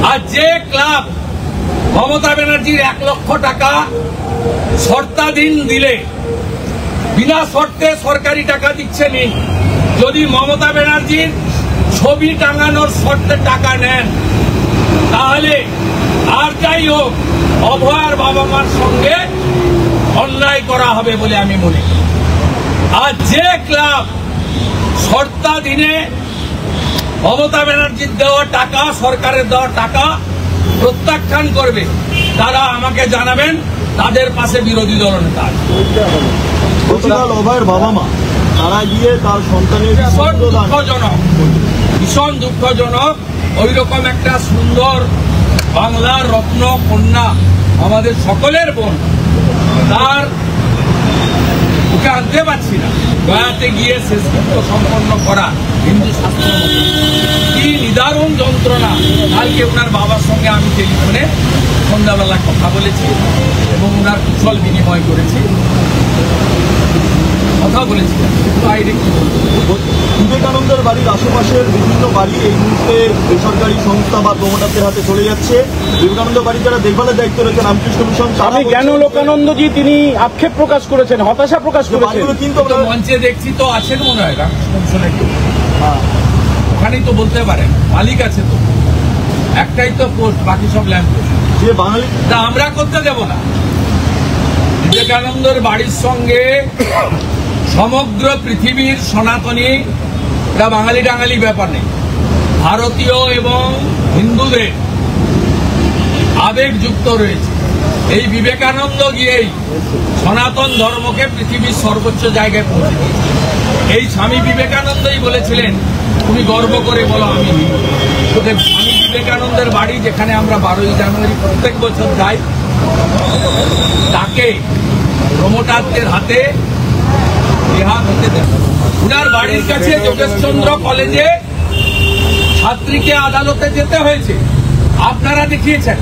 আর যে ক্লাব মমতা ব্যানার্জির 1 লক্ষ টাকা শর্তাধীন দিলে বিনা শর্তে সরকারি টাকা দিচ্ছে নি, যদি মমতা ব্যানার্জির ছবি টাঙানোর শর্তে টাকা নেন তাহলে আর যাই হোক অভয়ার বাবা মার সঙ্গে অন্যায় করা হবে বলে আমি মনে করি। আর যে ক্লাব শর্তাধীনে মমতা ব্যানার্জির দেওয়া টাকা, সরকারের দেওয়া টাকা প্রত্যাখ্যান করবে তারা আমাকে জানাবেন, তাদের পাশে বিরোধী দলনেতা আছে। অভয়ের বাবা মা তারা গিয়ে তার সন্তানের ভীষণ দুঃখজনক। ওই রকম একটা সুন্দর বাংলার রত্ন কন্যা, আমাদের সকলের বোন, তার ওকে আনতে পারছি না। গয়াতে গিয়ে শেষকৃত্য সম্পন্ন করা হিন্দু শাস্ত্র কি নিদারুণ যন্ত্রণা। কালকে ওনার বাবার সঙ্গে আমি টেলিফোনে সন্ধ্যাবেলা কথা বলেছি এবং ওনার কুশল বিনিময় করেছি, কথা বলেছি। বাইরে কি বলবো, বিবেকানন্দের বাড়ির আশেপাশের বিভিন্ন বাড়ি এই মুহূর্তে বেসরকারি সংস্থা বা প্রমোটারদের হাতে চলে যাচ্ছে। বিবেকানন্দ বাড়ি যারা দেখভালের দায়িত্ব রয়েছে রামকৃষ্ণ মিশন, আমি জ্ঞান লোকানন্দজি তিনি আক্ষেপ প্রকাশ করেছেন, হতাশা প্রকাশ করেছেন। কিন্তু মঞ্চে দেখছি তো আছেন মনে হয় রামকৃষ্ণ মিশনে, ওখানেই তো বলতে পারেন, মালিক আছে তো, একটাই তো পোস্ট, বাকি সব ল্যাম্প পোস্ট যে বাঙালি আমরা করতে দেব না। বিবেকানন্দের বাড়ির সঙ্গে সমগ্র পৃথিবীর সনাতনী, এটা বাঙালি টাঙালি ব্যাপার নেই, ভারতীয় এবং হিন্দুদের আবেগ যুক্ত রয়েছে। এই বিবেকানন্দ গিয়েই সনাতন ধর্মকে পৃথিবীর সর্বোচ্চ জায়গায় পৌঁছে দিয়েছে। এই স্বামী বিবেকানন্দই বলেছিলেন, তুমি গর্ব করে বলো আমি হিন্দু। স্বামী বিবেকানন্দের বাড়ি যেখানে আমরা 12ই জানুয়ারি প্রত্যেক বছর যাই, তাকে প্রমোটারদের হাতে উনার বাড়ির কাছে যোগেশচন্দ্র কলেজে ছাত্রীকে আদালতে যেতে হয়েছে। আপনারা দেখিয়েছেন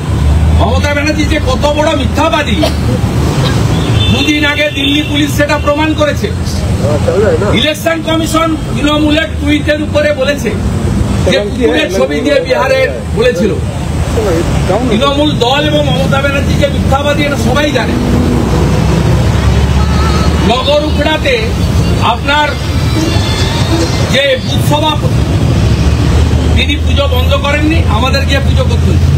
মমতা ব্যানার্জি যে কত বড় মিথ্যাবাদী, দুদিন আগে দিল্লি পুলিশ সেটা প্রমাণ করেছে। ইলেকশন কমিশন তৃণমূলের টুইটের উপরে বলেছে যে কুকুরের ছবি দিয়ে বিহারে বলেছিল। তৃণমূল দল এবং মমতা ব্যানার্জি যে মিথ্যাবাদী এটা সবাই জানে। নগর উখড়াতে আপনার যে বুথ সভাপতি তিনি পুজো বন্ধ করেননি, আমাদের গিয়ে পুজো করতে হচ্ছে।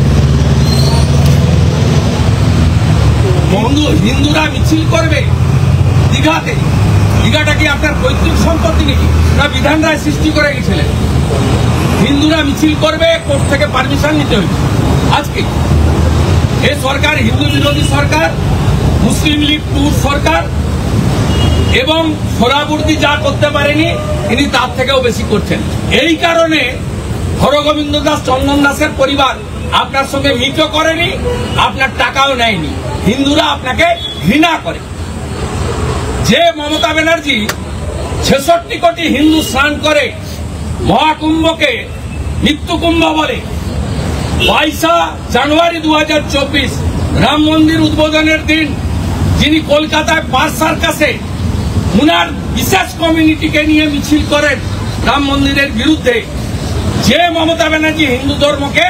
হিন্দুরা মিছিল করবে দীঘাতে, দীঘাটা কি আপনার পৈতৃক সম্পত্তি নাকি, না বিধান রায় সৃষ্টি করে গেছিলেন? হিন্দুরা মিছিল করবে, কোর্ট থেকে পারমিশন নিতে হয়েছে। আজকে এই সরকার হিন্দু বিরোধী সরকার, মুসলিম লীগ টুর সরকার, এবং সোহরাবুর্দি যা করতে পারেনি তিনি তার থেকেও বেশি করছেন। এই কারণে হরগোবিন্দ দাস, চন্দন দাসের পরিবার আপনার সঙ্গে মিটও করেনি, আপনার টাকাও নেয়নি। হিন্দুরা আপনাকে ঘৃণা করে। যে মমতা ব্যানার্জি 66 কোটি হিন্দু স্নান করে মহাকুম্ভকে মৃত্যুকুম্ভ বলে, 22 জানুয়ারি 2024 রাম মন্দির উদ্বোধনের দিন যিনি কলকাতায় পার্ক সার্কাসে উনার বিশেষ কমিউনিটিকে নিয়ে মিছিল করেন রাম মন্দিরের বিরুদ্ধে, যে মমতা ব্যানার্জি হিন্দু ধর্মকে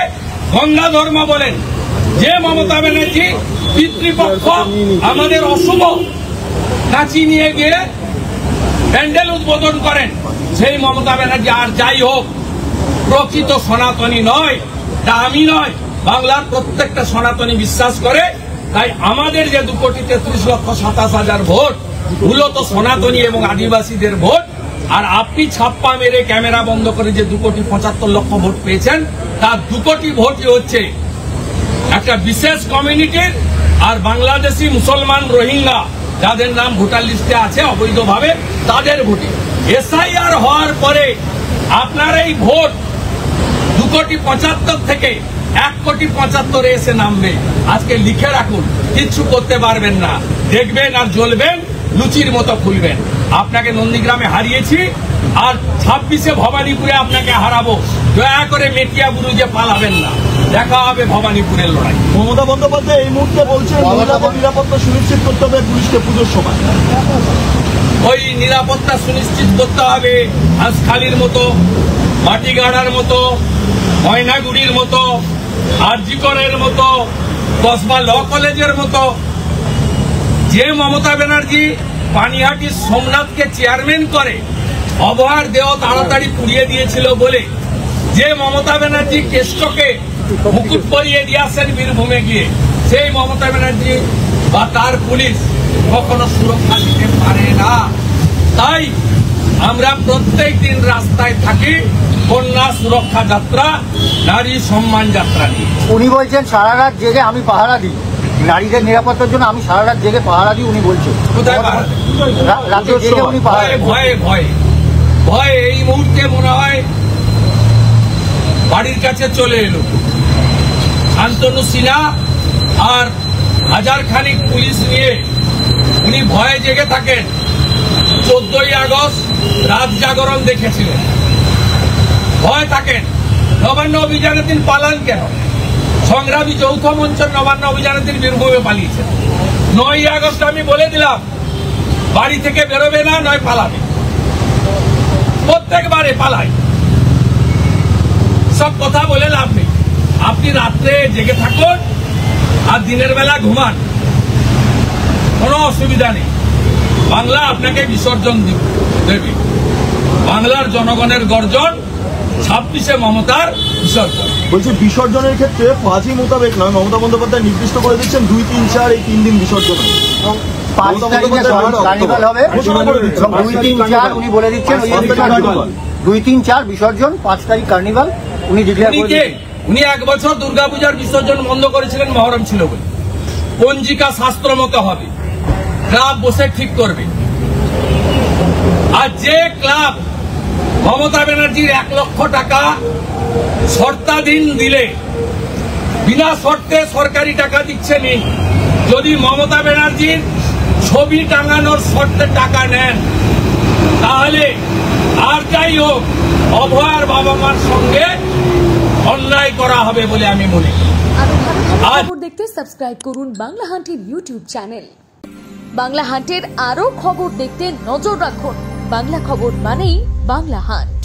গঙ্গা ধর্ম বলেন, যে মমতা ব্যানার্জি পিতৃপক্ষ আমাদের অশুভ নাচি নিয়ে গিয়ে প্যান্ডেল উদ্বোধন করেন, সেই মমতা ব্যানার্জি আর যাই হোক প্রকৃত সনাতনী নয়। তা আমি নয়, বাংলার প্রত্যেকটা সনাতনী বিশ্বাস করে। তাই আমাদের যে 2,33,27,000 ভোট মূলত সনাতনী এবং আদিবাসীদের ভোট, আর আপনি ছাপ্পা মেরে ক্যামেরা বন্ধ করে যে 2,75,00,000 ভোট পেয়েছেন, তার 2 কোটি ভোটই হচ্ছে একটা বিশেষ কমিউনিটির আর বাংলাদেশি মুসলমান রোহিঙ্গা যাদের নাম ভোটার লিস্টে আছে অবৈধভাবে, তাদের ভোটে। এসআইআর হওয়ার পরে আপনার এই ভোট 2,75,00,000 থেকে 1,75,00,000 এসে নামবে। আজকে লিখে রাখুন, কিচ্ছু করতে পারবেন না, দেখবেন আর জ্বলবেন, লুচির মতো ফুলবেন। আপনাকে নন্দীগ্রামে হারিয়েছি, আর 26-এ ভবানীপুরে আপনাকে হারাবো। দয়া করে মেটিয়া বুরুজে পালাবেন না, দেখা হবে ভবানীপুরের লড়াই। মমতা বন্দ্যোপাধ্যায় এই মুহূর্তে বলছে মহিলাদের নিরাপত্তা সুনিশ্চিত করতে হবে পুলিশকে পুজোর সময়। ওই নিরাপত্তা সুনিশ্চিত করতে হবে হাঁসখালির মতো, মাটিগাড়ার মতো, ময়নাগুড়ির মতো, আরজি করের মতো, কসবা ল কলেজের মতো, যে মমতা ব্যানার্জি পানিহাটি সোমনাথকে চেয়ারম্যান করে অবহার দেহ তাড়াতাড়ি পুড়িয়ে দিয়েছিল বলে, যে মমতা ব্যানার্জি কেষ্টকে মুকুট পরিয়ে দিয়েছেন বীরভূমে গিয়ে, সেই মমতা ব্যানার্জি বা তার পুলিশ কখনো সুরক্ষা দিতে পারে না। তাই আমরা প্রত্যেক দিন রাস্তায় থাকি কন্যা সুরক্ষা যাত্রা, নারী সম্মান যাত্রা নিয়ে। উনি বলছেন সারা রাত জেগে আমি পাহারা দিই, নারীদের নিরাপত্তার জন্য আমি সারা রাত জেগে পাহারা দিই। উনি বলছেন কোথায় পাহারা দেন? রাতে জেগে উনি পাহারা ভয়ে দেন। ভয়ে ভয়ে ভয়ে এই মুহূর্তে মনে হয় বাড়ির কাছে চলে এলো শান্তনু সিনহা আর হাজার খানিক পুলিশ নিয়ে উনি ভয়ে জেগে থাকেন। 14ই আগস্ট রাত জাগরণ দেখেছিলেন, ভয় থাকেন। নবান্ন অভিযানের দিন পালান কেন? সংগ্রামী যৌথ মঞ্চের নবান্ন অভিযানের দিন বীরভূমে পালিয়েছেন। 9ই আগস্ট আমি বলে দিলাম বাড়ি থেকে বেরোবে না, নয় পালাবে। প্রত্যেকবারে পালায়। সব কথা বলে লাভ নেই। আপনি রাত্রে জেগে থাকুন আর দিনের বেলা ঘুমান, কোনো অসুবিধা নেই। বাংলা আপনাকে বিসর্জন দেবে। বাংলার জনগণের গর্জন, 26শে মমতার বিসর্জন। বলছি বিসর্জনের ক্ষেত্রে ফাজি মোতাবেক নয়, মমতা বন্দ্যোপাধ্যায় নির্দিষ্ট করে দিচ্ছেন 2, 3, 4 এই 3 দিন বিসর্জন হবে। 5 তারিখে কার্নিভাল হবে, 2, 3, 4 উনি বলে দিচ্ছেন 2, 3, 4 বিসর্জন, 5 তারিখ কার্নিভাল উনি ডিক্লেয়ার করে দিচ্ছেন। উনি 1 বছর দুর্গাপূজার বিসর্জন বন্ধ করেছিলেন, মহরম ছিল বলে। পঞ্জিকা শাস্ত্র মতো হবে, ক্লাব বসে ঠিক করবে। আর যে ক্লাব মমতা ব্যানার্জির 1 লক্ষ টাকা শর্তাধীন দিলে, বিনা শর্তে সরকারি টাকা দিচ্ছে নি, যদি মমতা ব্যানার্জির ছবি টাঙানোর শর্তে টাকা নেন, তাহলে আর যাই হোক অভয়ার বাবা মার সঙ্গে অন্যায় করা হবে বলে আমি মনে করি। খবর দেখতে সাবস্ক্রাইব করুন বাংলা হান্টের ইউটিউব চ্যানেল। বাংলা হান্টের আরও খবর দেখতে নজর রাখুন। বাংলা খবর মানেই বাংলা হান্ট।